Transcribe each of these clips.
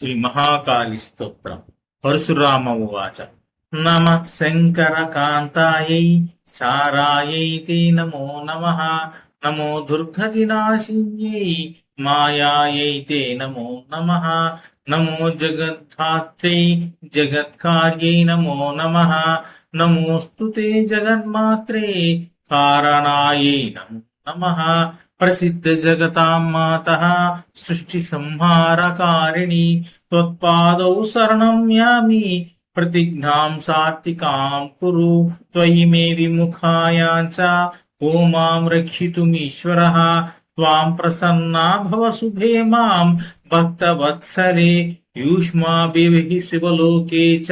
శ్రీ మహాకాళి స్తోత్రం. పరశురామ ఉవాచ. నమః శంకరకాంతాయై సారాయై తే నమో నమః. నమో దుర్గతినాశిన్యై మాయాయై తే నమో నమః. నమో జగద్ధాత్రై జగత్కార్యై నమో నమః. నమోస్తు తే జగన్మాత్రే కారణాయై నమో నమః. ప్రసిద్ధ జగతాం మాతః సృష్టి సంహారకారిణి త్వత్పాదౌ శరణం యామి ప్రతిజ్ఞాం సాత్వికాం కురు. త్వయి మే విముఖాయాచ ఓ మాం రక్షితుమీశ్వరః. త్వాం ప్రసన్నా భవ శుభే మాం భక్తవత్సలే. యూష్మాభిః శివలోకే చ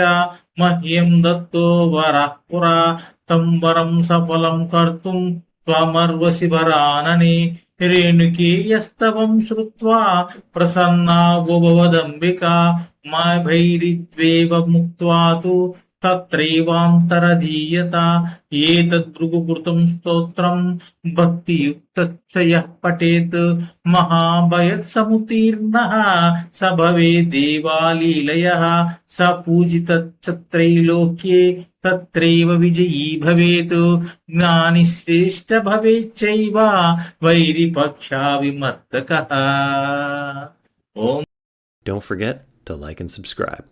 మహ్యం దత్తో వరః పురా. తం వరం సఫలం కర్తుం త్వమర్వసి వరాననే. రేణుకేయస్తవం శ్రుత్వా ప్రసన్నా భవదంబికా. మా భైరిత్వేవ ముక్త్వా తు తత్రైవాంతరధీయత. ఏతద్భృగుకృతం స్తోత్రం భక్తియుక్తశ్చ యః పఠేత్ మహాభయసముత్తీర్ణః స భవేద్ దేవాలీలయః. స పూజితశ్చ త్రైలోక్యే తత్రైవ విజయీ భవేత్. జ్ఞాని శ్రేష్ఠ భవేచ్చైవ వైరిపక్షా విమర్దకః. ఓం. Don't forget to like and subscribe.